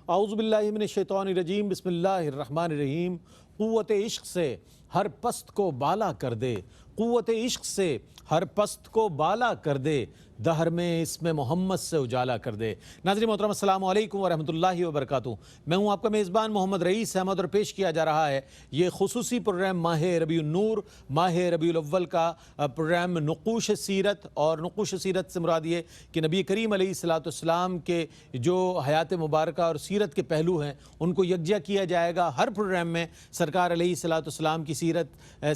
اعوذ باللہ من الشیطان الرجیم بسم اللہ الرحمن الرحیم۔ قوت عشق سے ہر پست کو بالا کر دے، قوت عشق سے ہر پست کو بالا کر دے، دہر میں اسم محمد سے اجالا کر دے۔ ناظرین محترم السلام علیکم ورحمۃ اللہ وبرکاتہ۔ میں ہوں آپ کا میزبان محمد رئیس احمد، اور پیش کیا جا رہا ہے یہ خصوصی پروگرام ماہ ربیع النور، ماہ ربیع الاول کا پروگرام نقوش سیرت۔ اور نقوش سیرت سے مراد یہ کہ نبی کریم علیہ السلام کے جو حیات مبارکہ اور سیرت کے پہلو ہیں ان کو یکجا کیا جائے گا۔ ہر پروگرام میں سرکار علیہ السلام کی سیرت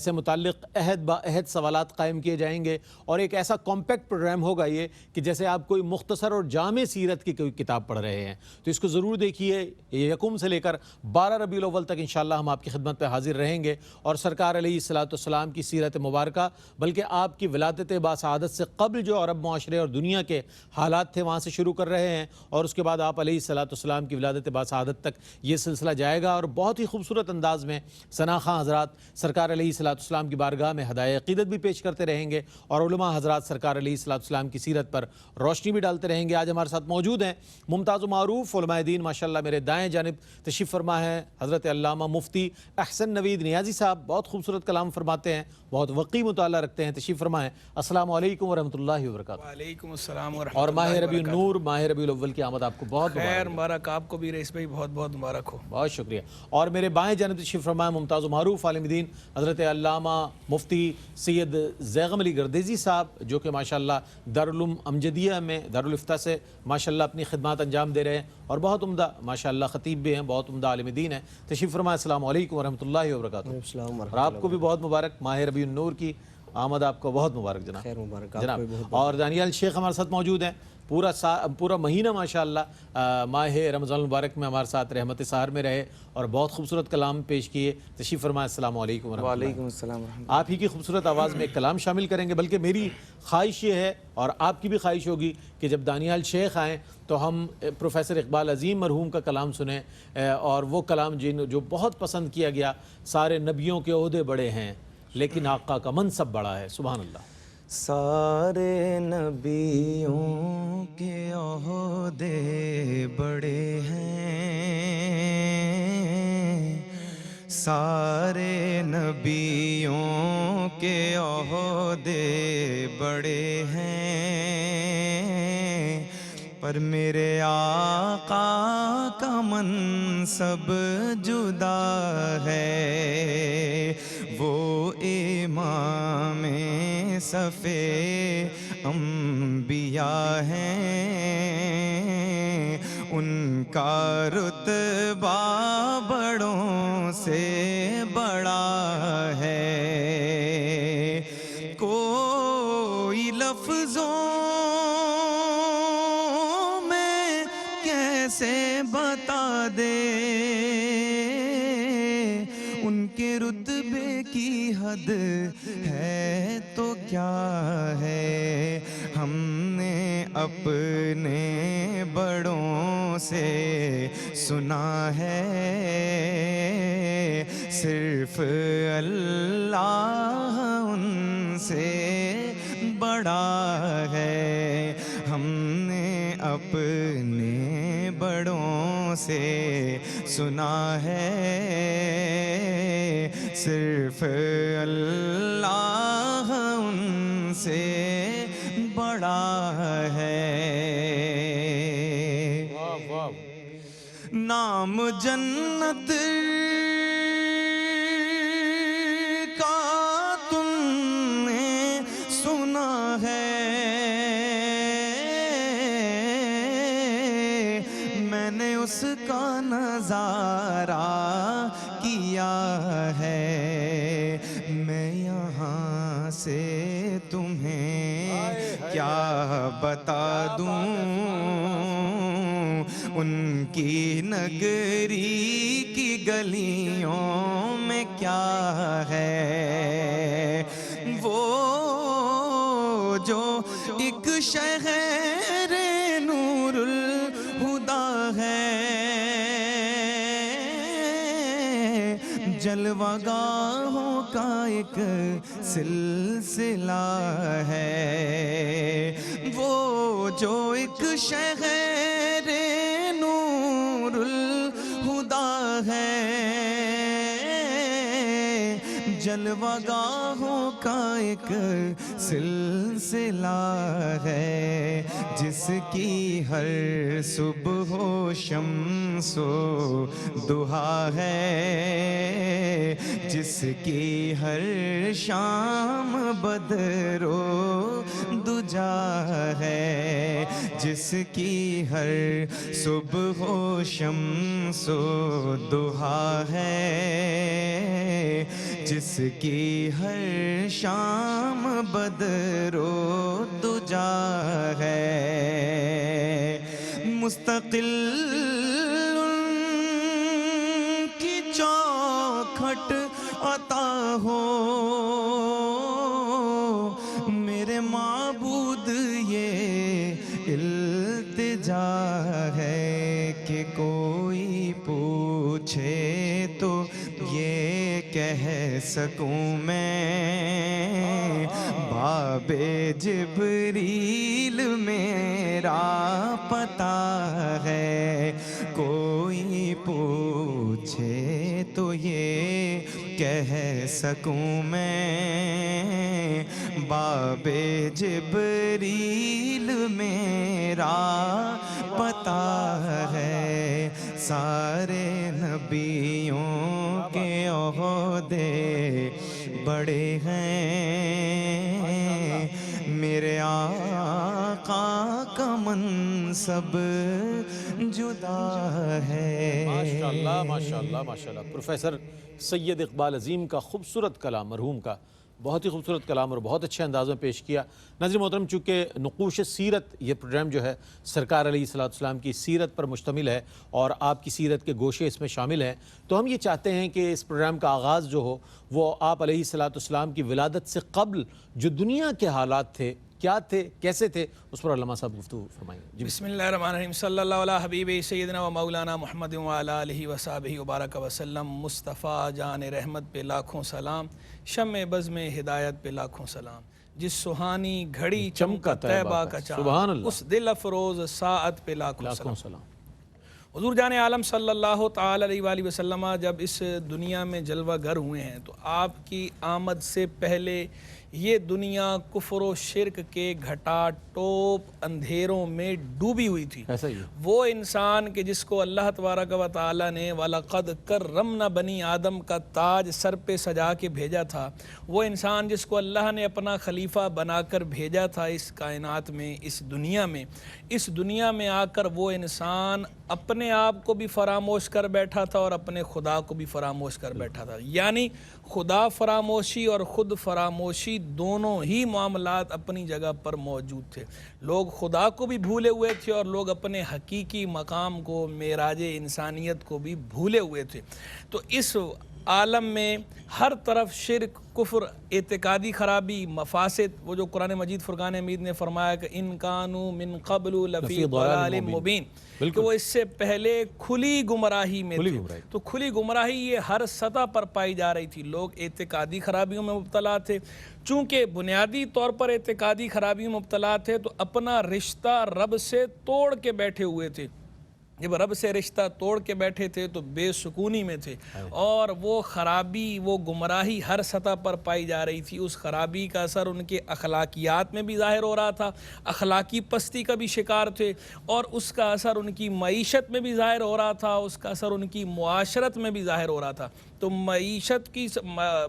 سے متعلق عہد با عہد سوالات قائم کیے جائیں گے، اور ایک ایسا کمپیکٹ پروگرام ہوگا یہ کہ جیسے آپ کوئی مختصر اور جامع سیرت کی کوئی کتاب پڑھ رہے ہیں، تو اس کو ضرور دیکھیے۔ یکم سے لے کر 12 ربیع الاول تک انشاءاللہ ہم آپ کی خدمت پہ حاضر رہیں گے، اور سرکار علیہ السلام کی سیرت مبارکہ بلکہ آپ کی ولادت باسعادت سے قبل جو عرب معاشرے اور دنیا کے حالات تھے وہاں سے شروع کر رہے ہیں، اور اس کے بعد آپ علیہ السلام کی ولادت باسعادت تک یہ سلسلہ جائے گا، اور بہت ہی خوبصورت انداز میں ثنا خواں حضرات سرکار علیہ السلام کی بارگاہ میں ہدایہ عقیدت بھی پیش کرتے رہیں گے، اور علماء حضرات سرکار علیہ السلام کی سیرت پر روشنی بھی ڈالتے رہیں گے۔ آج ہمارے ساتھ موجود ہیں ممتاز و معروف علماء دین، ماشاءاللہ میرے دائیں جانب تشریف فرما ہے حضرت علامہ مفتی احسن نوید نیازی صاحب، بہت خوبصورت کلام فرماتے ہیں، بہت وقی مطالعہ رکھتے ہیں، تشریف فرما ہے۔ السلام علیکم ورحمۃ اللہ وبرکاتہ۔ وعلیکم السلام ورحمۃ اور اللہ ماہ وبرکاتہ۔ ربیع النور، ماہ ربیع الاول کی آمد آپ کو بہت خیر مبارک آپ کو بھی رئیس بھائی، بہت بہت مبارک ہو۔ بہت شکریہ۔ اور میرے بائیں جانب تشریف فرما ہے ممتاز و معروف عالم دین حضرت علامہ مفتی سید زیغم علی گردیزی صاحب، جو کہ ماشاءاللہ دارالعلوم امجدیہ میں دارالافتاء سے ماشاءاللہ اپنی خدمات انجام دے رہے ہیں، اور بہت عمدہ ماشاءاللہ خطیب بھی ہیں، بہت عمدہ عالم دین ہیں۔ تشریف فرمائے۔ السلام علیکم ورحمۃ اللہ وبرکاتہ۔ اور آپ کو بھی بہت مبارک، ماہ ربیع النور کی آمد آپ کو بہت مبارک جناب۔ خیر مبارک جناب اور دانیال شیخ ہمارے ساتھ موجود ہیں، پورا مہینہ ماشاءاللہ ماہ رمضان المبارک میں ہمارے ساتھ رحمت سحر میں رہے اور بہت خوبصورت کلام پیش کیے۔ تشریف فرمائے۔ السلام علیکم ورحمۃ اللہ۔ وعلیکم السلام ورحمۃ آپ ہی کی خوبصورت آواز میں ایک کلام شامل کریں گے، بلکہ میری خواہش یہ ہے اور آپ کی بھی خواہش ہوگی کہ جب دانیال شیخ آئیں تو ہم پروفیسر اقبال عظیم مرحوم کا کلام سنیں، اور وہ کلام جو بہت پسند کیا گیا، سارے نبیوں کے عہدے بڑے ہیں لیکن آقا کا منصب بڑا ہے۔ سبحان اللہ۔ سارے نبیوں کے عہدے بڑے ہیں، سارے نبیوں کے عہدے بڑے ہیں، پر میرے آقا کا منصب جدا ہے، وہ امام صف انبیاء ہیں، ان کا رتبہ بڑوں سے بڑا ہے، کوئی لفظوں میں کیسے بتا دے ان کے رتبے کی حد ہے تو کیا ہے، ہم نے اپنے بڑوں سے سنا ہے، صرف اللہ ان سے بڑا ہے، ہم نے اپنے بڑوں سے سنا ہے، صرف اللہ ان سے بڑا ہے۔ نام جنت کا تم نے سنا ہے، میں نے اس کا نظارہ کیا ہے، میں یہاں سے تمہیں کیا بتا دوں، ان کی نگری کی گلیوں میں کیا ہے، وہ جو ایک شہر نور الہدیٰ ہے، جلوہ گاہوں کا ایک سلسلہ ہے، وہ جو ایک شہر نور جلوہ گاہوں کا ایک سلسلہ ہے، جس کی ہر صبح و شمس و ضحیٰ ہے، جس کی ہر شام بدر و دجا ہے، جس کی ہر صبح و شمس و ضحیٰ ہے، جس کی ہر شام بدر و دجا ہے، مستقل ان کی چوکھٹ عطا ہو میرے معبود، یہ التجا ہے کہ کوئی پوچھے تو یہ کہہ سکوں میں، باب جبریل میرا پتہ ہے، کوئی پوچھے تو یہ کہہ سکوں میں، باب جبریل میرا پتہ ہے، سارے نبیوں کے عہدے بڑے ہیں، میرے آقا کا منصب جدا ہے۔ ماشاءاللہ ماشاءاللہ ماشاءاللہ۔ پروفیسر سید اقبال عظیم کا خوبصورت کلام، مرحوم کا بہت ہی خوبصورت کلام اور بہت اچھے انداز میں پیش کیا۔ ناظرین محترم، چونکہ نقوش سیرت یہ پروگرام جو ہے سرکار علیہ السلام کی سیرت پر مشتمل ہے اور آپ کی سیرت کے گوشے اس میں شامل ہیں، تو ہم یہ چاہتے ہیں کہ اس پروگرام کا آغاز جو ہو وہ آپ علیہ السلام کی ولادت سے قبل جو دنیا کے حالات تھے، کیا تھے، کیسے تھے، اس پر علامہ صاحب گفتگو فرمائیں گے۔ بسم اللہ الرحمن الرحیم، صلی اللہ علیہ حبیب سیدنا و مولانا محمد وعلی آلہ وصحبہ وبارک وسلم۔ مصطفیٰ جان رحمت پہ لاکھوں سلام، شمع بزم ہدایت پہ لاکھوں سلام، جس سہانی گھڑی چمکا طیبہ کا سبحان چاند، اللہ، اس دل افروز ساعت پہ لاکھوں لاکھوں سلام۔ سلام۔ حضور جان عالم صلی اللہ تعالی علیہ وآلہ وسلم جب اس دنیا میں جلوہ گر ہوئے ہیں تو آپ کی آمد سے پہلے یہ دنیا کفر و شرک کے گھٹا ٹوپ اندھیروں میں ڈوبی ہوئی تھی۔ ایسا ہی ہے۔ وہ انسان کہ جس کو اللہ تبارک و تعالی نے وَلَقَدْ كَرَّمْنَا بنی آدم کا تاج سر پہ سجا کے بھیجا تھا، وہ انسان جس کو اللہ نے اپنا خلیفہ بنا کر بھیجا تھا اس کائنات میں، اس دنیا میں آ کر وہ انسان اپنے آپ کو بھی فراموش کر بیٹھا تھا اور اپنے خدا کو بھی فراموش کر بیٹھا تھا، یعنی خدا فراموشی اور خود فراموشی دونوں ہی معاملات اپنی جگہ پر موجود تھے۔ لوگ خدا کو بھی بھولے ہوئے تھے اور لوگ اپنے حقیقی مقام کو، معراج انسانیت کو بھی بھولے ہوئے تھے۔ تو اس عالم میں ہر طرف شرک، کفر، اعتقادی خرابی، مفاسد، وہ جو قرآن مجید فرقان حمید نے فرمایا کہ ان کانوا من قبل لفی ضلال مبین، کہ وہ اس سے پہلے کھلی گمراہی میں تھے۔ تو کھلی گمراہی یہ ہر سطح پر پائی جا رہی تھی، لوگ اعتقادی خرابیوں میں مبتلا تھے۔ چونکہ بنیادی طور پر اعتقادی خرابیوں میں مبتلا تھے تو اپنا رشتہ رب سے توڑ کے بیٹھے ہوئے تھے۔ جب رب سے رشتہ توڑ کے بیٹھے تھے تو بے سکونی میں تھے، اور وہ خرابی، وہ گمراہی ہر سطح پر پائی جا رہی تھی۔ اس خرابی کا اثر ان کے اخلاقیات میں بھی ظاہر ہو رہا تھا، اخلاقی پستی کا بھی شکار تھے، اور اس کا اثر ان کی معیشت میں بھی ظاہر ہو رہا تھا، اس کا اثر ان کی معاشرت میں بھی ظاہر ہو رہا تھا۔ تو معیشت کی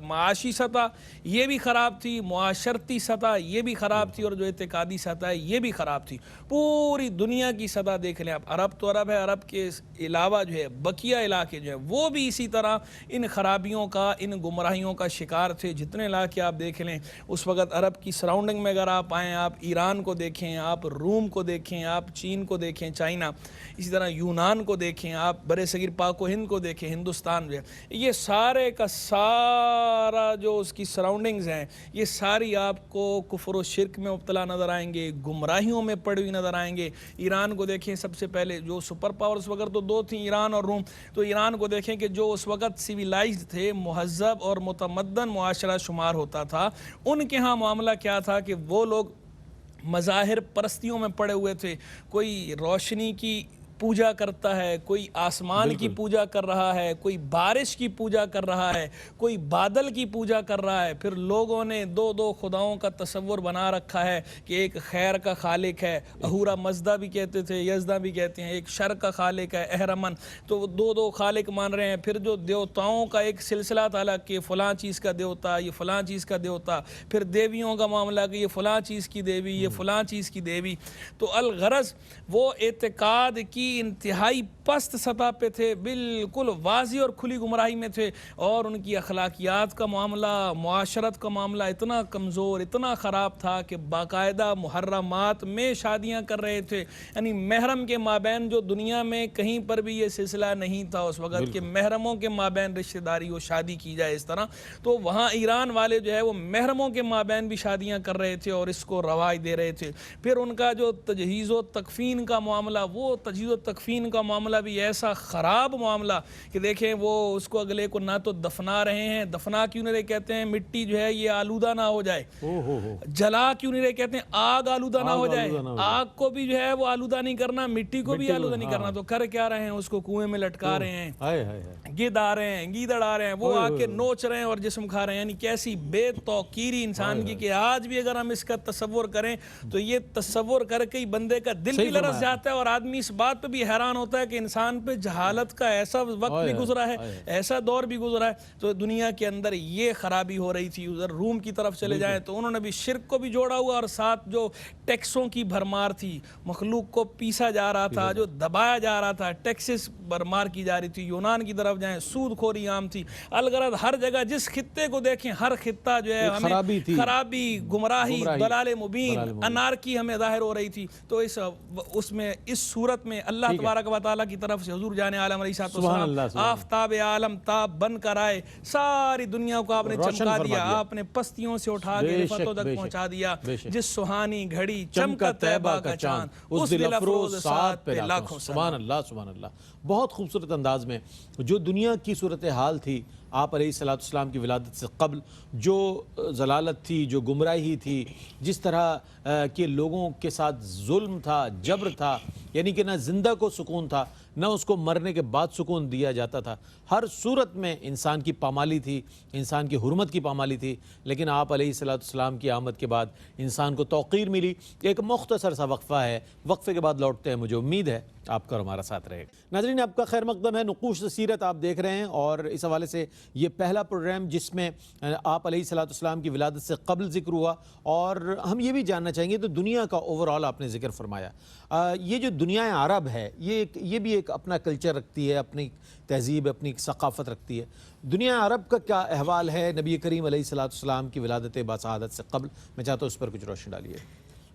معاشی سطح یہ بھی خراب تھی، معاشرتی سطح یہ بھی خراب تھی، اور جو اعتقادی سطح ہے یہ بھی خراب تھی۔ پوری دنیا کی سطح دیکھ لیں آپ، عرب تو عرب ہے، عرب کے علاوہ جو ہے بقیہ علاقے جو ہیں وہ بھی اسی طرح ان خرابیوں کا، ان گمراہیوں کا شکار تھے۔ جتنے علاقے آپ دیکھ لیں اس وقت عرب کی سراؤنڈنگ میں اگر آپ آئیں، آپ ایران کو دیکھیں، آپ روم کو دیکھیں، آپ چین کو دیکھیں، چائنا، اسی طرح یونان کو دیکھیں، آپ برِ صغیر پاک و ہند کو دیکھیں، ہندوستان جو ہے، یہ سارے کا سارا جو اس کی سراؤنڈنگز ہیں یہ ساری آپ کو کفر و شرک میں مبتلا نظر آئیں گے، گمراہیوں میں پڑی ہوئی نظر آئیں گے۔ ایران کو دیکھیں، سب سے پہلے جو سپر پاور اس وقت تو دو تھیں، ایران اور روم، تو ایران کو دیکھیں کہ جو اس وقت سیویلائزڈ تھے، مہذب اور متمدن معاشرہ شمار ہوتا تھا، ان کے ہاں معاملہ کیا تھا کہ وہ لوگ مظاہر پرستیوں میں پڑے ہوئے تھے۔ کوئی روشنی کی پوجا کرتا ہے، کوئی آسمان کی پوجا کر رہا ہے، کوئی بارش کی پوجا کر رہا ہے، کوئی بادل کی پوجا کر رہا ہے. پھر لوگوں نے دو خداؤں کا تصور بنا رکھا ہے کہ ایک خیر کا خالق ہے، اہورا مزدہ بھی کہتے تھے، یزدہ بھی کہتے ہیں، ایک شر کا خالق ہے اہرمن. تو وہ دو خالق مان رہے ہیں. پھر جو دیوتاؤں کا ایک سلسلہ تھا کہ فلاں چیز کا دیوتا، یہ فلاں چیز کا دیوتا. پھر دیویوں کا معاملہ کہ یہ فلاں چیز کی دیوی، یہ فلاں چیز کی دیوی. تو الغرض وہ اعتقاد کی انتہائی پست سطح پہ تھے، بالکل واضح اور کھلی گمراہی میں تھے. اور ان کی اخلاقیات کا معاملہ، معاشرت کا معاملہ اتنا کمزور، اتنا خراب تھا کہ باقاعدہ محرمات میں شادیاں کر رہے تھے. یعنی محرم کے مابین، جو دنیا میں کہیں پر بھی یہ سلسلہ نہیں تھا اس وقت کہ محرموں کے مابین رشتہ داری و شادی کی جائے اس طرح، تو وہاں ایران والے جو ہے وہ محرموں کے مابین بھی شادیاں کر رہے تھے اور اس کو رواج دے رہے تھے. پھر ان کا جو تجہیز و تکفین کا معاملہ، وہ تجہیز و تکفین کا معاملہ بھی ایسا خراب معاملہ کہ دیکھیں وہ اس کو اگلے کو نہ تو دفنا رہے ہیں، دفنا کیوں نہیں رہے، کہتے ہیں مٹی جو ہے یہ آلودہ نہ ہو جائے. جلا کیوں نہیں رہے، کہتے ہیں آگ آلودہ نہ ہو جائے. آگ کو بھی جو ہے وہ آلودہ نہیں کرنا، مٹی کو بھی آلودہ نہیں کرنا. تو کر کیا رہے ہیں، اس کو کنویں میں لٹکا رہے ہیں، گدھ آ رہے ہیں، گیدڑ آ رہے ہیں، وہ آ کے نوچ رہے ہیں اور جسم کھا رہے ہیں. یعنی کیسی بے توقیری انسان کی کہ آج بھی اگر ہم اس کا تصور کریں تو یہ تصور کر کے بندے کا دل بھی لرز جاتا ہے. اور آدمی اس بات پہ بھی حیران ہوتا ہے کہ انسان پہ جہالت کا ایسا وقت بھی گزرا ہے، ایسا دور بھی گزرا ہے. تو دنیا کے اندر یہ خرابی ہو رہی تھی. ادھر روم کی طرف چلے جائیں تو انہوں نے بھی شرک کو بھی جوڑا ہوا، اور ساتھ جو ٹیکسوں کی بھرمار تھی، مخلوق کو پیسا جا رہا تھا، جو دبایا جا رہا تھا، ٹیکسز بھرمار کی جا رہی تھی. یونان کی طرف جائیں، سود خوری عام تھی. الغرض ہر جگہ جس خطے کو دیکھیں، ہر خطہ جو ہے ہمیں خرابی، گمراہی، ضلال مبین، انارکی ہمیں ظاہر ہو رہی تھی. تو اس میں اس صورت میں اللہ تبارک و تعالیٰ کی طرف سے حضور جان عالم علیہ السلام آفتاب عالم تاب بن کر آئے، ساری دنیا کو آپ نے چمکا دیا، آپ نے پستیوں سے اٹھا کے رفتوں تک پہنچا دیا. جس سہانی گھڑی چمکا طیبہ کا چاند، اس دل افروز ساتھ پہ لاکھوں سبحان اللہ سبحان اللہ. بہت خوبصورت انداز میں جو دنیا کی صورتحال تھی آپ علیہ السلام کی ولادت سے قبل، جو ضلالت تھی، جو گمراہی تھی، جس طرح کہ لوگوں کے ساتھ ظلم تھا، جبر تھا، یعنی کہ نہ زندہ کو سکون تھا، نہ اس کو مرنے کے بعد سکون دیا جاتا تھا. ہر صورت میں انسان کی پامالی تھی، انسان کی حرمت کی پامالی تھی. لیکن آپ علیہ السلام کی آمد کے بعد انسان کو توقیر ملی. ایک مختصر سا وقفہ ہے، وقفے کے بعد لوٹتے ہیں. مجھے امید ہے آپ کا ہمارا ساتھ رہے گا. ناظرین، آپ کا خیر مقدم ہے. نقوش سیرت آپ دیکھ رہے ہیں، اور اس حوالے سے یہ پہلا پروگرام جس میں آپ علیہ السلام کی ولادت سے قبل ذکر ہوا. اور ہم یہ بھی جاننا چاہیں گے تو دنیا کا اوورآل آپ نے ذکر فرمایا. یہ جو دنیا عرب ہے، یہ بھی ایک اپنا کلچر رکھتی ہے، اپنی تہذیب، اپنی ثقافت رکھتی ہے. دنیا عرب کا کیا احوال ہے نبی کریم علیہ السلام کی ولادت باسعادت سے قبل؟ میں چاہتا ہوں اس پر کچھ روشنی ڈالیے.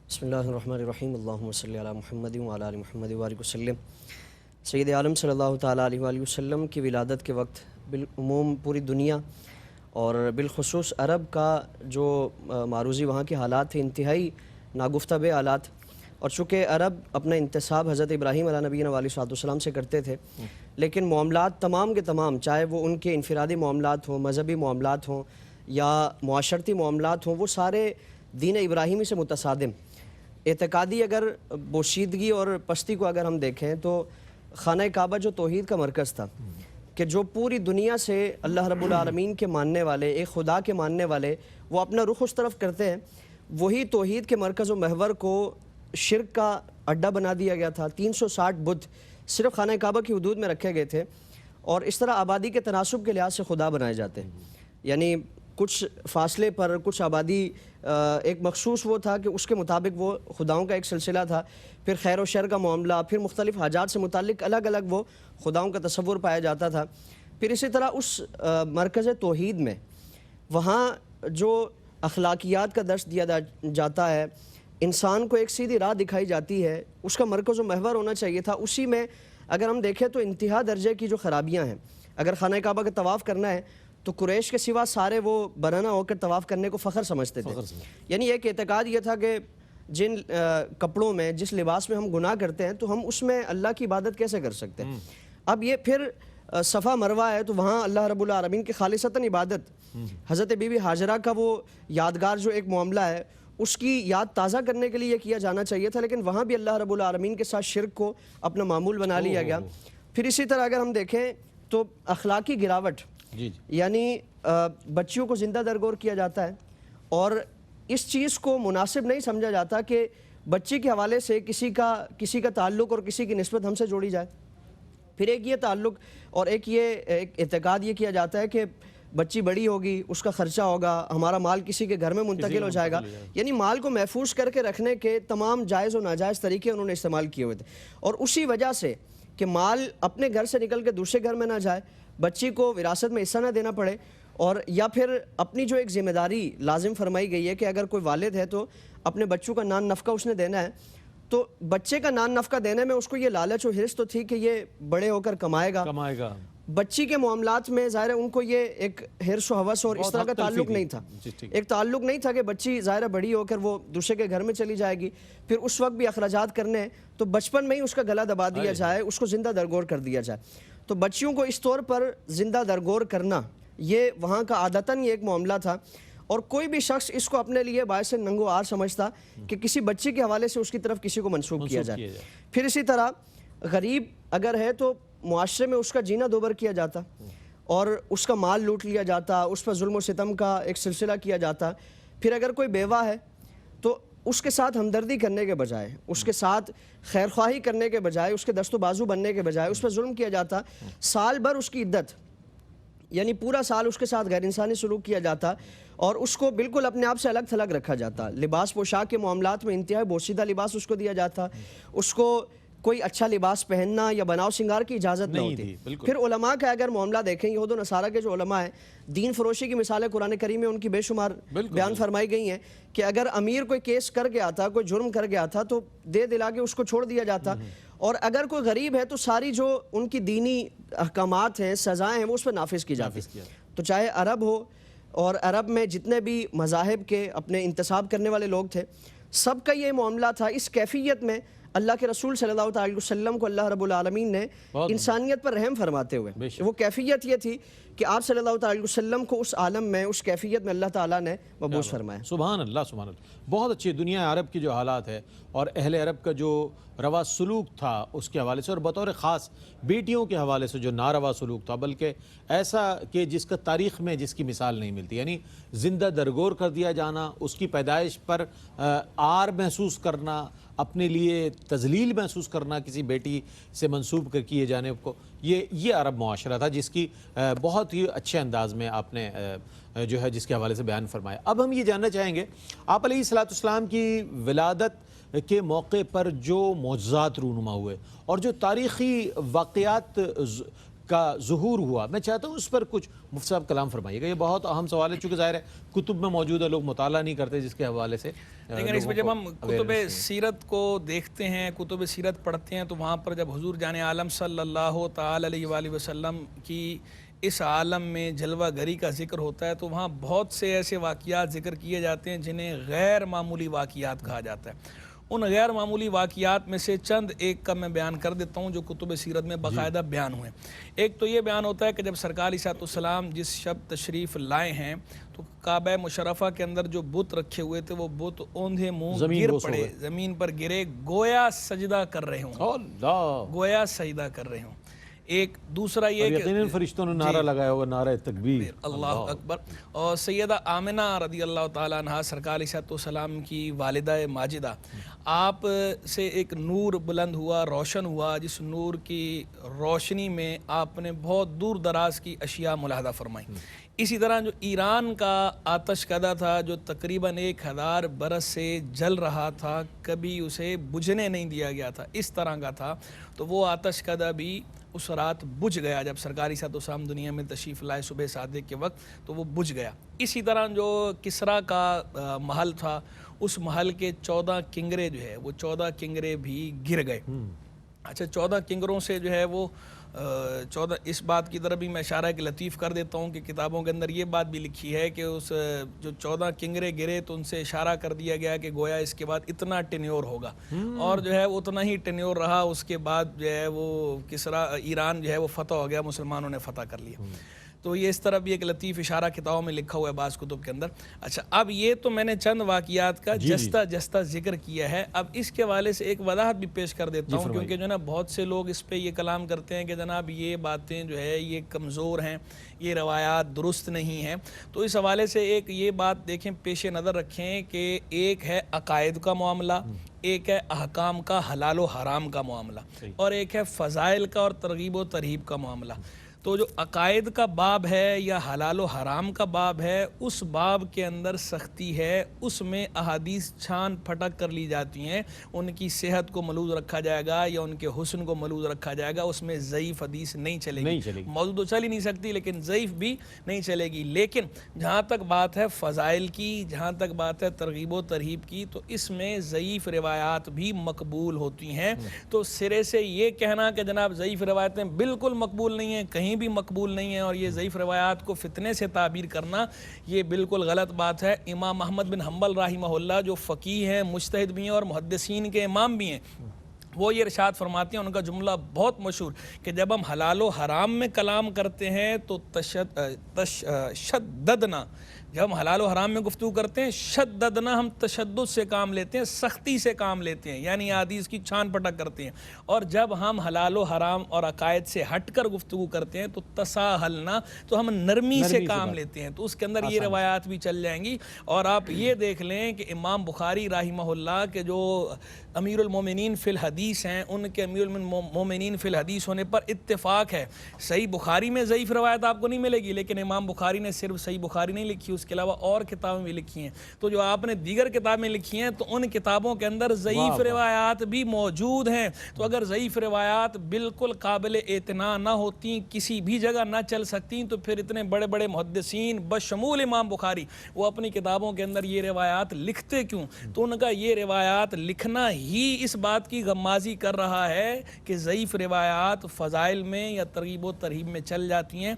بسم اللہ الرحمن الرحیم. اللہم صلی علی محمد وعلی آل محمد وبارک وسلم. سید عالم صلی اللہ تعالیٰ علیہ وآلہ وسلم کی ولادت کے وقت بالعموم پوری دنیا اور بالخصوص عرب کا جو معروضی وہاں کے حالات تھے انتہائی ناگفتہ بے حالات. اور چونکہ عرب اپنا انتساب حضرت ابراہیم علیہ نبینا علیہ السلام سے کرتے تھے، لیکن معاملات تمام کے تمام، چاہے وہ ان کے انفرادی معاملات ہوں، مذہبی معاملات ہوں یا معاشرتی معاملات ہوں، وہ سارے دین ابراہیمی سے متصادم. اعتقادی اگر بوشیدگی اور پستی کو اگر ہم دیکھیں تو خانہ کعبہ جو توحید کا مرکز تھا، کہ جو پوری دنیا سے اللہ رب العالمین کے ماننے والے، ایک خدا کے ماننے والے، وہ اپنا رخ اس طرف کرتے ہیں، وہی توحید کے مرکز و محور کو شرک کا اڈا بنا دیا گیا تھا. 360 بت صرف خانہ کعبہ کی حدود میں رکھے گئے تھے، اور اس طرح آبادی کے تناسب کے لحاظ سے خدا بنائے جاتے ہیں. یعنی کچھ فاصلے پر کچھ آبادی ایک مخصوص وہ تھا کہ اس کے مطابق وہ خداؤں کا ایک سلسلہ تھا. پھر خیر و شر کا معاملہ، پھر مختلف حاجات سے متعلق الگ الگ وہ خداؤں کا تصور پایا جاتا تھا. پھر اسی طرح اس مرکز توحید میں وہاں جو اخلاقیات کا درس دیا جاتا ہے، انسان کو ایک سیدھی راہ دکھائی جاتی ہے، اس کا مرکز و محور ہونا چاہیے تھا. اسی میں اگر ہم دیکھیں تو انتہا درجے کی جو خرابیاں ہیں، اگر خانہ کعبہ کا طواف کرنا ہے تو قریش کے سوا سارے وہ برہنہ ہو کر طواف کرنے کو فخر سمجھتے تھے. یعنی ایک اعتقاد یہ تھا کہ جن کپڑوں میں، جس لباس میں ہم گناہ کرتے ہیں تو ہم اس میں اللہ کی عبادت کیسے کر سکتے ہیں. اب یہ پھر صفا مروہ ہے تو وہاں اللہ رب العالمین کی خالصتاً عبادت، حضرت بی بی ہاجرہ کا وہ یادگار جو ایک معاملہ ہے، اس کی یاد تازہ کرنے کے لیے یہ کیا جانا چاہیے تھا، لیکن وہاں بھی اللہ رب العالمین کے ساتھ شرک کو اپنا معمول بنا لیا گیا۔ پھر اسی طرح اگر ہم دیکھیں تو اخلاقی گراوٹ، یعنی بچیوں کو زندہ درگور کیا جاتا ہے، اور اس چیز کو مناسب نہیں سمجھا جاتا کہ بچی کے حوالے سے کسی کا تعلق اور کسی کی نسبت ہم سے جوڑی جائے۔ پھر ایک یہ تعلق اور ایک اعتقاد یہ کیا جاتا ہے کہ بچی بڑی ہوگی، اس کا خرچہ ہوگا، ہمارا مال کسی کے گھر میں منتقل ہو جائے گا، یعنی مال کو محفوظ کر کے رکھنے کے تمام جائز و ناجائز طریقے انہوں نے استعمال کیے ہوئے تھے، اور اسی وجہ سے کہ مال اپنے گھر سے نکل کے دوسرے گھر میں نہ جائے، بچی کو وراثت میں حصہ نہ دینا پڑے، اور یا پھر اپنی جو ایک ذمہ داری لازم فرمائی گئی ہے کہ اگر کوئی والد ہے تو اپنے بچوں کا نان نفقہ اس نے دینا ہے، تو بچے کا نان نفقہ دینے میں اس کو یہ لالچ و حرص تو تھی کہ یہ بڑے ہو کر کمائے گا۔ بچی کے معاملات میں ظاہر ہے ان کو یہ ایک حرص و ہوس اور اس طرح کا تعلق نہیں تھا، ایک تعلق نہیں تھا کہ بچی ظاہر ہے بڑی ہو کر وہ دوسرے کے گھر میں چلی جائے گی، پھر اس وقت بھی اخراجات کرنے ہیں تو بچپن میں ہی اس کا گلا دبا دیا جائے، اس کو زندہ درگور کر دیا جائے۔ تو بچیوں کو اس طور پر زندہ درگور کرنا یہ وہاں کا عادتاً یہ ایک معاملہ تھا، اور کوئی بھی شخص اس کو اپنے لیے باعث ننگ و عار سمجھتا کہ کسی بچی کے حوالے سے اس کی طرف کسی کو منسوب کیا جائے۔ پھر اسی طرح غریب اگر ہے تو معاشرے میں اس کا جینا دوبر کیا جاتا، اور اس کا مال لوٹ لیا جاتا، اس پر ظلم و ستم کا ایک سلسلہ کیا جاتا۔ پھر اگر کوئی بیوہ ہے تو اس کے ساتھ ہمدردی کرنے کے بجائے، اس کے ساتھ خیرخواہی کرنے کے بجائے، اس کے دست و بازو بننے کے بجائے اس پر ظلم کیا جاتا، سال بھر اس کی عدت، یعنی پورا سال اس کے ساتھ غیر انسانی سلوک کیا جاتا، اور اس کو بالکل اپنے آپ سے الگ تھلگ رکھا جاتا۔ لباس پوشاک کے معاملات میں انتہائی بوسیدہ لباس اس کو دیا جاتا، اس کو کوئی اچھا لباس پہننا یا بناؤ سنگار کی اجازت نہ ہوتی۔ پھر علماء کا اگر معاملہ دیکھیں، یہود و نصارہ کے جو علماء ہیں، دین فروشی کی مثالیں قرآن کریم میں ان کی بے شمار بیان فرمائی گئی ہیں کہ اگر امیر کوئی کیس کر گیا تھا، کوئی جرم کر گیا تھا تو دے دلا کے اس کو چھوڑ دیا جاتا، اور اگر کوئی غریب ہے تو ساری جو ان کی دینی احکامات ہیں، سزائیں ہیں، وہ اس پر نافذ کی جاتی۔ تو چاہے عرب ہو، اور عرب میں جتنے بھی مذاہب کے اپنے انتصاب کرنے والے لوگ تھے، سب کا یہ معاملہ تھا۔ اس کیفیت میں اللہ کے رسول صلی اللہ علیہ وسلم کو اللہ رب العالمین نے انسانیت پر رحم فرماتے ہوئے، وہ کیفیت یہ تھی کہ آپ صلی اللہ علیہ وسلم کو اس عالم میں، اس کیفیت میں اللہ تعالیٰ نے مبعوث فرمایا۔ سبحان اللہ، سبحان اللہ۔ بہت اچھی دنیا عرب کی جو حالات ہے اور اہل عرب کا جو روا سلوک تھا اس کے حوالے سے، اور بطور خاص بیٹیوں کے حوالے سے جو ناروا سلوک تھا، بلکہ ایسا کہ جس کا تاریخ میں جس کی مثال نہیں ملتی، یعنی زندہ درگور کر دیا جانا، اس کی پیدائش پر آر محسوس کرنا، اپنے لیے تذلیل محسوس کرنا کسی بیٹی سے منسوب کر کیے جانے کو، یہ عرب معاشرہ تھا جس کی بہت ہی اچھے انداز میں آپ نے جو ہے جس کے حوالے سے بیان فرمایا۔ اب ہم یہ جاننا چاہیں گے آپ علیہ الصلوۃ والسلام کی ولادت کے موقع پر جو معجزات رونما ہوئے اور جو تاریخی واقعات کا ظہور ہوا، میں چاہتا ہوں اس پر کچھ مفتی صاحب کلام فرمائیے گا۔ یہ بہت اہم سوال ہے، چونکہ ظاہر ہے کتب میں موجود ہے، لوگ مطالعہ نہیں کرتے جس کے حوالے سے، لیکن اس میں جب ہم کتب سیرت کو دیکھتے ہیں، کتب سیرت پڑھتے ہیں، تو وہاں پر جب حضور جان عالم صلی اللہ تعالی علیہ وآلہ وسلم کی اس عالم میں جلوہ گری کا ذکر ہوتا ہے، تو وہاں بہت سے ایسے واقعات ذکر کیے جاتے ہیں جنہیں غیر معمولی واقعات کہا جاتا ہے۔ ان غیر معمولی واقعات میں سے چند ایک کا میں بیان کر دیتا ہوں جو کتب سیرت میں باقاعدہ بیان ہوئے۔ ایک تو یہ بیان ہوتا ہے کہ جب سرکار علیہ السلام جس شب تشریف لائے ہیں تو کعبہ مشرفہ کے اندر جو بت رکھے ہوئے تھے وہ بت اوندھے منہ گر پڑے، زمین پر گرے، گویا سجدہ کر رہے ہوں، گویا سجدہ کر رہے ہوں۔ ایک دوسرا یہ کہ یقیناً فرشتوں نے نعرہ لگایا ہوا، نعرہ تکبیر، اللہ اکبر۔ اور سیدہ آمنہ رضی اللہ تعالیٰ عنہا سرکار علیہ السلام کی والدہ ماجدہ، آپ سے ایک نور بلند ہوا، روشن ہوا، جس نور کی روشنی میں آپ نے بہت دور دراز کی اشیاء ملاحظہ فرمائی۔ اسی طرح جو ایران کا آتش کدہ تھا جو تقریباً 1000 برس سے جل رہا تھا، کبھی اسے بجھنے نہیں دیا گیا تھا، اس طرح کا تھا، تو وہ آتش کدہ بھی اس رات بجھ گیا جب سرکاری صاحب السلام دنیا میں تشریف لائے صبح صادق کے وقت، تو وہ بجھ گیا۔ اسی طرح جو کسریٰ کا محل تھا، اس محل کے 14 کنگرے جو ہے وہ 14 کنگرے بھی گر گئے۔ اچھا، 14 کنگروں سے جو ہے وہ 14، اس بات کی طرف بھی میں اشارہ کہ لطیف کر دیتا ہوں کہ کتابوں کے اندر یہ بات بھی لکھی ہے کہ اس جو 14 کنگرے گرے تو ان سے اشارہ کر دیا گیا کہ گویا اس کے بعد اتنا ٹینیور ہوگا، اور جو ہے اتنا ہی ٹینیور رہا۔ اس کے بعد جو ہے وہ کسریٰ ایران جو ہے وہ فتح ہو گیا، مسلمانوں نے فتح کر لیا۔ تو یہ اس طرح بھی ایک لطیف اشارہ کتابوں میں لکھا ہوا ہے بعض کتب کے اندر. اچھا اب یہ تو میں نے چند واقعات کا جستہ ذکر کیا ہے. اب اس کے حوالے سے ایک وضاحت بھی پیش کر دیتا ہوں کیونکہ جو ہے نا بہت سے لوگ اس پہ یہ کلام کرتے ہیں کہ جناب یہ باتیں جو ہے یہ کمزور ہیں, یہ روایات درست نہیں ہیں. تو اس حوالے سے ایک یہ بات دیکھیں, پیش نظر رکھیں کہ ایک ہے عقائد کا معاملہ, ایک ہے احکام کا حلال و حرام کا معاملہ, اور ایک ہے فضائل کا اور ترغیب و ترہیب کا معاملہ. تو جو عقائد کا باب ہے یا حلال و حرام کا باب ہے, اس باب کے اندر سختی ہے, اس میں احادیث چھان پھٹک کر لی جاتی ہیں, ان کی صحت کو ملوث رکھا جائے گا یا ان کے حسن کو ملوث رکھا جائے گا, اس میں ضعیف حدیث نہیں چلے گی. موضوع تو چل ہی نہیں سکتی لیکن ضعیف بھی نہیں چلے گی. لیکن جہاں تک بات ہے فضائل کی, جہاں تک بات ہے ترغیب و ترہیب کی, تو اس میں ضعیف روایات بھی مقبول ہوتی ہیں. تو سرے سے یہ کہنا کہ جناب ضعیف روایتیں بالکل مقبول نہیں ہیں, کہیں بھی مقبول نہیں ہیں, اور یہ ضعیف روایات کو فتنے سے تعبیر کرنا یہ بالکل غلط بات ہے. امام احمد بن حنبل رحمہ اللہ جو فقیہ ہیں, مجتہد بھی ہیں اور محدثین کے امام بھی ہیں, وہ یہ ارشاد فرماتے ہیں, ان کا جملہ بہت مشہور, کہ جب ہم حلال و حرام میں کلام کرتے ہیں تو تشددنا, جب ہم حلال و حرام میں گفتگو کرتے ہیں شددنا, ہم تشدد سے کام لیتے ہیں, سختی سے کام لیتے ہیں, یعنی حدیث کی چھان پٹک کرتے ہیں. اور جب ہم حلال و حرام اور عقائد سے ہٹ کر گفتگو کرتے ہیں تو تساہلنا, تو ہم نرمی سے کام لیتے ہیں. تو اس کے اندر یہ روایات بھی چل جائیں گی. اور آپ یہ دیکھ لیں کہ امام بخاری رحمہ اللہ کے جو امیر المومنین فی الحدیث ہیں, ان کے امیر المومنین فی الحدیث ہونے پر اتفاق ہے. صحیح بخاری میں ضعیف روایت آپ کو نہیں ملے گی, لیکن امام بخاری نے صرف صحیح بخاری نہیں لکھی, اس کے علاوہ اور کتابیں بھی لکھی ہیں. تو جو آپ نے دیگر کتابیں لکھی ہیں تو ان کتابوں کے اندر ضعیف روایات بھی موجود ہیں. تو اگر ضعیف روایات بالکل قابل اعتنا نہ ہوتی, کسی بھی جگہ نہ چل سکتی, تو پھر اتنے بڑے بڑے محدثین بشمول امام بخاری وہ اپنی کتابوں کے اندر یہ روایات لکھتے کیوں؟ تو ان کا یہ روایات لکھنا ہی اس بات کی غمازی کر رہا ہے کہ ضعیف روایات فضائل میں یا ترغیب و ترہیب میں چل جاتی ہیں.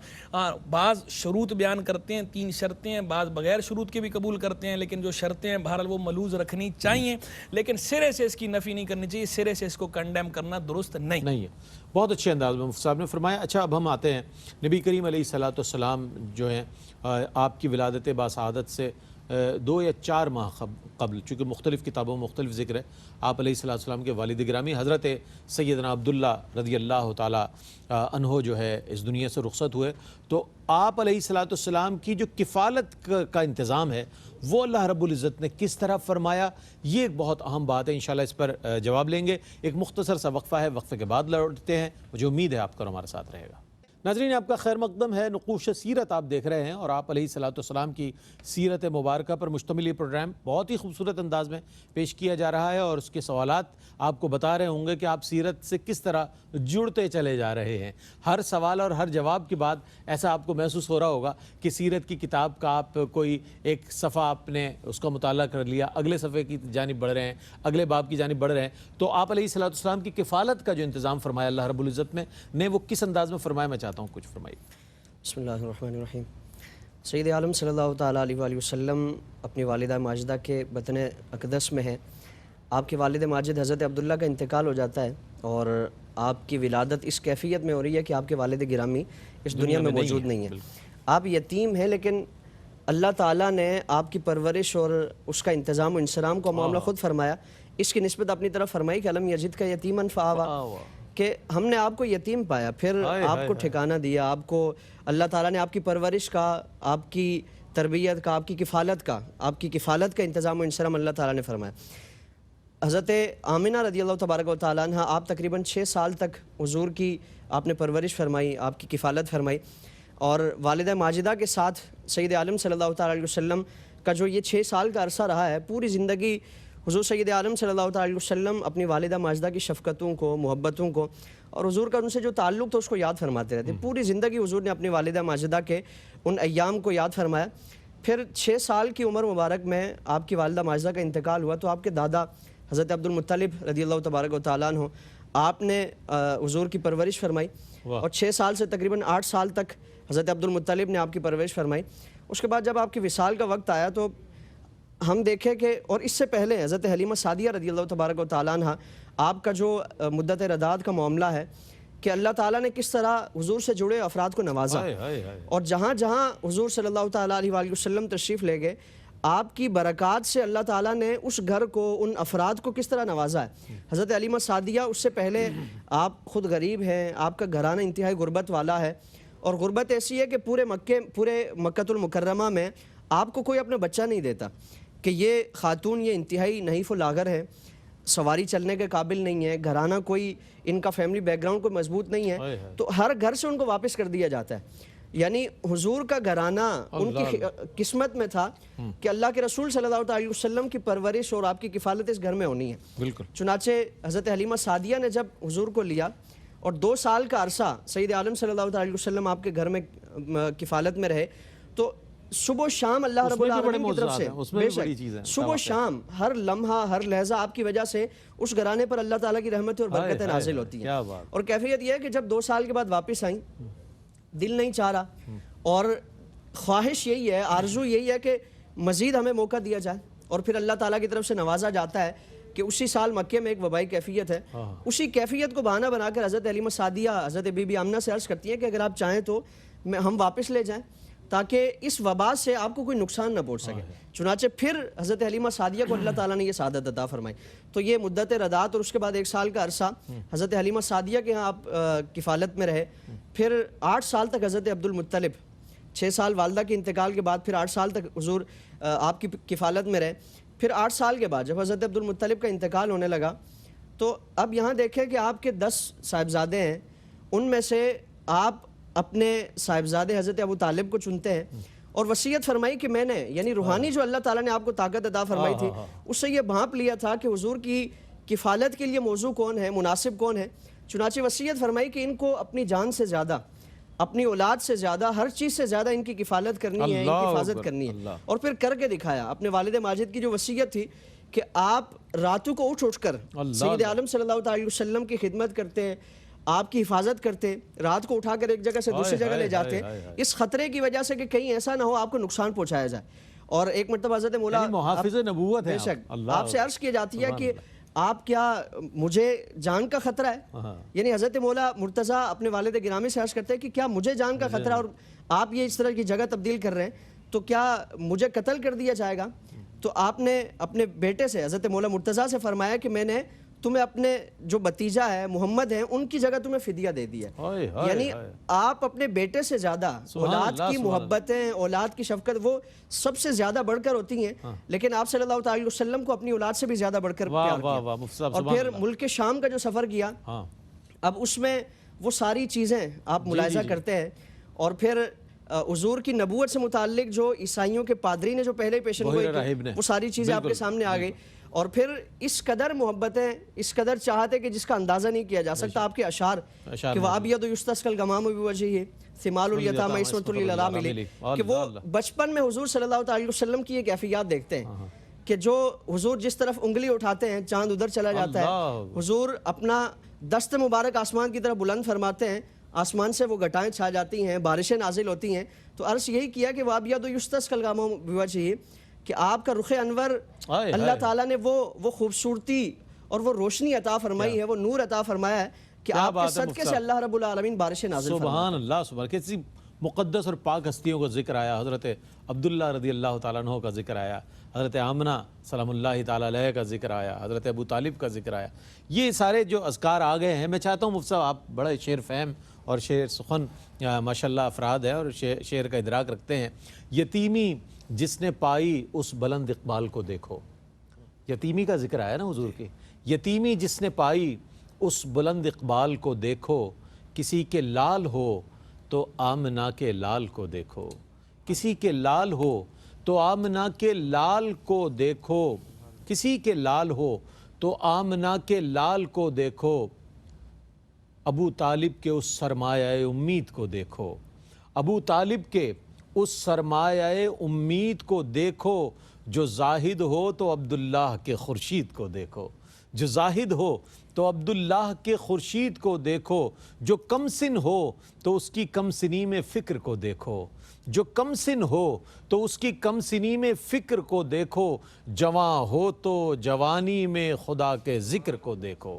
بعض شروط بیان کرتے ہیں, 3 شرطیں ہیں, بعض بغیر شروط کے بھی قبول کرتے ہیں, لیکن جو شرطیں ہیں بہرحال وہ ملوز رکھنی چاہیے, لیکن سرے سے اس کی نفی نہیں کرنی چاہیے, سرے سے اس کو کنڈیم کرنا درست نہیں ہے. بہت اچھے انداز میں مفتی صاحب نے فرمایا. اچھا اب ہم آتے ہیں نبی کریم علیہ الصلوۃ والسلام جو ہیں آپ کی ولادت باسعادت سے 2 یا 4 ماہ قبل, چونکہ مختلف کتابوں میں مختلف ذکر ہے, آپ علیہ الصلوۃ والسلام کے والد گرامی حضرت سیدنا عبداللہ رضی اللہ تعالی عنہ جو ہے اس دنیا سے رخصت ہوئے. تو آپ علیہ الصلوۃ والسلام کی جو کفالت کا انتظام ہے وہ اللہ رب العزت نے کس طرح فرمایا, یہ ایک بہت اہم بات ہے. انشاءاللہ اس پر جواب لیں گے. ایک مختصر سا وقفہ ہے, وقفے کے بعد لوٹتے ہیں. مجھے امید ہے آپ کا ہمارے ساتھ رہے گا. ناظرین آپ کا خیر مقدم ہے, نقوش سیرت آپ دیکھ رہے ہیں, اور آپ علیہ الصلوۃ والسلام کی سیرت مبارکہ پر مشتمل یہ پروگرام بہت ہی خوبصورت انداز میں پیش کیا جا رہا ہے, اور اس کے سوالات آپ کو بتا رہے ہوں گے کہ آپ سیرت سے کس طرح جڑتے چلے جا رہے ہیں. ہر سوال اور ہر جواب کے بعد ایسا آپ کو محسوس ہو رہا ہوگا کہ سیرت کی کتاب کا آپ کوئی ایک صفحہ آپ نے اس کا مطالعہ کر لیا, اگلے صفحے کی جانب بڑھ رہے ہیں, اگلے باب کی جانب بڑھ رہے ہیں. تو آپ علیہ الصلوۃ والسلام کی کفالت کا جو انتظام فرمایا اللہ رب العزت نے وہ کس انداز میں فرمایا, میں چاہتا ہوں کچھ فرمائیے. بسم اللہ الرحمن الرحیم. سید عالم صلی اللہ تعالیٰ علیہ وآلہ وسلم اپنی والدہ ماجدہ کے بطن اقدس میں ہیں. آپ کے والد ماجد حضرت عبداللہ کا انتقال ہو جاتا ہے, اور آپ کی ولادت اس کیفیت میں ہو رہی ہے کہ آپ کے والد گرامی اس دنیا میں موجود نہیں ہیں. آپ یتیم ہیں, لیکن اللہ تعالیٰ نے آپ کی پرورش اور اس کا انتظام و انصرام کا معاملہ خود فرمایا. اس کی نسبت اپنی طرف فرمائی کہ علم یجد کا یتیماً فآویٰ, کہ ہم نے آپ کو یتیم پایا, پھر آپ کو ٹھکانہ دیا, آپ کو اللہ تعالیٰ نے آپ کی پرورش کا, آپ کی تربیت کا, آپ کی کفالت کا انتظام و انصرام اللہ تعالیٰ نے فرمایا. حضرت آمنہ رضی اللہ تبارک و تعالیٰ عنہ, آپ تقریباً 6 سال تک حضور کی آپ نے پرورش فرمائی, آپ کی کفالت فرمائی, اور والدہ ماجدہ کے ساتھ سید عالم صلی اللہ تعالیٰ علیہ وسلم کا جو یہ 6 سال کا عرصہ رہا ہے, پوری زندگی حضور سید عالم صلی اللہ تعالیٰ علیہ وسلم اپنی والدہ ماجدہ کی شفقتوں کو, محبتوں کو, اور حضور کا ان سے جو تعلق تھا اس کو یاد فرماتے رہتے. پوری زندگی حضور نے اپنی والدہ ماجدہ کے ان ایام کو یاد فرمایا. پھر 6 سال کی عمر مبارک میں آپ کی والدہ ماجدہ کا انتقال ہوا, تو آپ کے دادا حضرت عبد المطلب رضی اللہ تبارک و تعالیٰ عنہ, آپ نے حضور کی پرورش فرمائی, اور 6 سال سے تقریباً 8 سال تک حضرت عبد المطلب نے آپ کی پرورش فرمائی. اس کے بعد جب آپ کی وصال کا وقت آیا تو ہم دیکھیں کہ, اور اس سے پہلے حضرت حلیمہ سعدیہ رضی اللہ تبارک و تعالیٰ عنہ, آپ کا جو مدت رضاعت کا معاملہ ہے کہ اللہ تعالیٰ نے کس طرح حضور سے جڑے افراد کو نوازا، اور جہاں جہاں حضور صلی اللہ تعالیٰ علیہ وآلہ وسلم تشریف لے گئے، آپ کی برکات سے اللہ تعالیٰ نے اس گھر کو، ان افراد کو کس طرح نوازا ہے۔ حضرت حلیمہ سعدیہ، اس سے پہلے آپ خود غریب ہیں، آپ کا گھرانہ انتہائی غربت والا ہے، اور غربت ایسی ہے کہ پورے مکہ المکرمہ میں آپ کو کوئی اپنا بچہ نہیں دیتا، کہ یہ خاتون یہ انتہائی نحیف و لاغر ہے، سواری چلنے کے قابل نہیں ہے، گھرانہ کوئی ان کا فیملی بیک گراؤنڈ کوئی مضبوط نہیں ہے، تو ہر گھر سے ان کو واپس کر دیا جاتا ہے۔ یعنی حضور کا گھرانہ ان کی قسمت میں تھا کہ اللہ کے رسول صلی اللہ علیہ وسلم کی پرورش اور آپ کی کفالت اس گھر میں ہونی ہے۔ بالکل۔ چنانچہ حضرت حلیمہ سعدیہ نے جب حضور کو لیا اور 2 سال کا عرصہ سید عالم صلی اللہ علیہ وسلم آپ کے گھر میں کفالت میں رہے، تو صبح و شام اللہ رب العالمین کی طرف سے، بے شک صبح و شام ہر لمحہ ہر لحظہ آپ کی وجہ سے اس گھرانے پر اللہ تعالیٰ کی رحمتیں اور برکتیں نازل ہوتی ہیں۔ اور کیفیت یہ ہے کہ جب 2 سال کے بعد واپس آئیں، دل نہیں چاہ رہا، اور خواہش یہی ہے، آرزو یہی ہے کہ مزید ہمیں موقع دیا جائے، اور پھر اللہ تعالیٰ کی طرف سے نوازا جاتا ہے کہ اسی سال مکے میں ایک وبائی کیفیت ہے، اسی کیفیت کو بہانہ بنا کر حضرت حلیمہ سعدیہ حضرت بی بی آمنہ سے عرض کرتی ہیں کہ اگر آپ چاہیں تو ہم واپس لے جائیں تاکہ اس وبا سے آپ کو کوئی نقصان نہ پہنچ سکے۔ چنانچہ پھر حضرت حلیمہ سعدیہ کو اللہ تعالیٰ نے یہ سعادت عطا فرمائی۔ تو یہ مدت رضاعت اور اس کے بعد 1 سال کا عرصہ حضرت حلیمہ سعدیہ کے ہاں آپ کفالت میں رہے۔ پھر 8 سال تک حضرت عبد المطلب، 6 سال والدہ کے انتقال کے بعد پھر 8 سال تک حضور آپ کی کفالت میں رہے۔ پھر 8 سال کے بعد جب حضرت عبد المطلب کا انتقال ہونے لگا، تو اب یہاں دیکھیں کہ آپ کے 10 صاحبزادے ہیں، ان میں سے آپ اپنے صاحبزادے حضرت ابو طالب کو چنتے ہیں، اور وصیت فرمائی کہ میں نے، یعنی روحانی جو اللہ تعالیٰ نے آپ کو طاقت عطا فرمائی تھی، اس سے یہ بھانپ لیا تھا کہ حضور کی کفالت کے لیے موضوع کون ہے، مناسب کون ہے۔ چنانچہ وصیت فرمائی کہ ان کو اپنی جان سے زیادہ، اپنی اولاد سے زیادہ، ہر چیز سے زیادہ ان کی کفالت کرنی ہے، ان کی حفاظت کرنی ہے۔ اور پھر کر کے دکھایا۔ اپنے والد ماجد کی جو وصیت تھی کہ آپ راتوں کو اٹھ کر سید عالم صلی اللہ علیہ وسلم کی خدمت کرتے، آپ کی حفاظت کرتے، رات کو اٹھا کر ایک جگہ سے دوسری جگہ لے جاتے، اس خطرے کی وجہ سے کہ کہیں ایسا نہ ہو آپ کو نقصان پہنچایا جائے۔ اور ایک مرتبہ حضرت مولا محافظ نبوت ہے، بے شک آپ سے عرض کی جاتی ہے کہ آپ کیا مجھے جان کا خطرہ ہے؟ یعنی حضرت مولا مرتضیٰ اپنے والد گرامی سے عرض کرتے ہیں کہ کیا مجھے جان کا خطرہ، اور آپ یہ اس طرح کی جگہ تبدیل کر رہے ہیں تو کیا مجھے قتل کر دیا جائے گا؟ تو آپ نے اپنے بیٹے سے، حضرت مولا مرتضیٰ سے فرمایا کہ میں نے تمہیں اپنے جو بتیجہ ہے محمد ہیں ان کی جگہ تمہیں فدیہ دے دی ہے۔ یعنی آپ اپنے بیٹے سے زیادہ اولاد کی محبتیں، اولاد کی شفقت وہ سب سے زیادہ بڑھ کر ہوتی ہیں، لیکن آپ صلی اللہ علیہ وسلم کو اپنی اولاد سے بھی زیادہ بڑھ کر پیار کیا۔ اور پھر ملک شام کا جو سفر کیا، اب اس میں وہ ساری چیزیں آپ ملاحظہ کرتے ہیں، اور پھر حضور کی نبوت سے متعلق جو عیسائیوں کے پادری نے جو پہلے پیشن گوئی کی، وہ ساری چیزیں آپ کے سامنے آ گئی۔ اور پھر اس قدر محبتیں، اس قدر چاہتے کہ جس کا اندازہ نہیں کیا جا سکتا۔ آپ کے اشعار کہ وَأَبْيَضُ يُسْتَسْقَى الْغَمَامُ بِوَجْهِهِ ثِمَالُ الْيَتَامَى عِصْمَةٌ لِلْأَرَامِلِ، کہ وہ بچپن میں حضور صلی اللہ علیہ وسلم کی یہ کیفیات دیکھتے ہیں کہ جو حضور جس طرف انگلی اٹھاتے ہیں چاند ادھر چلا جاتا ہے، حضور اپنا دست مبارک آسمان کی طرف بلند فرماتے ہیں، آسمان سے وہ گھٹائیں چھا جاتی ہیں، بارشیں نازل ہوتی ہیں۔ تو عرض یہی کیا کہ وَأَبْيَضُ يُسْتَسْقَى الْغَمَامُ بِوَجْهِهِ، کہ آپ کا رخ انور اللہ تعالیٰ نے وہ خوبصورتی اور وہ روشنی عطا فرمائی ہے، وہ نور عطا فرمایا ہے کہ آپ کے صدقے سے اللہ رب العالمین بارشیں نازل فرماتا ہے۔ سبحان اللہ، سبحان اللہ، کسی مقدس اور پاک ہستیوں کا ذکر آیا، حضرت عبداللہ رضی اللہ تعالیٰ عنہ کا ذکر آیا، حضرت آمنہ سلام اللہ تعالیٰ علیہ کا ذکر آیا، حضرت ابو طالب کا ذکر آیا۔ یہ سارے جو اذکار آ گئے ہیں، میں چاہتا ہوں مفتی صاحب آپ بڑا شعر فہم اور شعر سخن ماشاءاللہ افراد ہیں اور شعر کا ادراک رکھتے ہیں۔ یتیمی جس نے پائی اس بلند اقبال کو دیکھو، یتیمی کا ذکر آیا نا حضور کی، یتیمی جس نے پائی اس بلند اقبال کو دیکھو، کسی کے لال ہو تو آمنہ کے لال کو دیکھو، کسی کے لال ہو تو آمنہ کے لال کو دیکھو، کسی کے لال ہو تو آمنہ کے لال کو دیکھو، ابو طالب کے اس سرمایہ امید کو دیکھو، ابو طالب کے اس سرمایہ امید کو دیکھو، جو زاہد ہو تو عبداللہ کے خورشید کو دیکھو، جو زاہد ہو تو عبداللہ کے خورشید کو دیکھو، جو کم سن ہو تو اس کی کم سنی میں فکر کو دیکھو، جو کم سن ہو تو اس کی کم سنی میں فکر کو دیکھو، جواں ہو تو جوانی میں خدا کے ذکر کو دیکھو،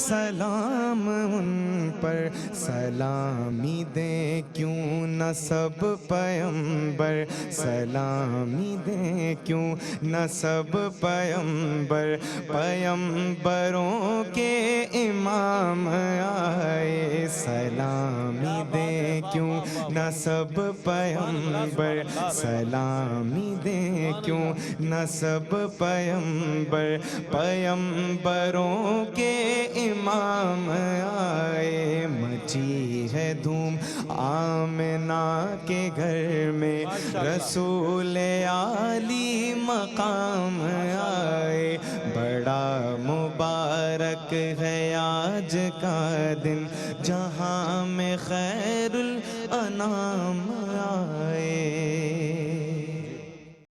سلام ان پر سلامی دیں کیوں نہ سب پیمبر سلامی دیں کیوں نہ سب پیمبر پیمبروں کے امام آئے سلامی دیں کیوں نہ سب پیمبر سلامی دیں کیوں نہ سب پیمبر پیمبروں کے امام آئے مچی ہے دھوم آمنہ کے گھر میں رسول عالی مقام آئے بڑا مبارک ہے آج کا دن جہاں میں خیر الانام آئے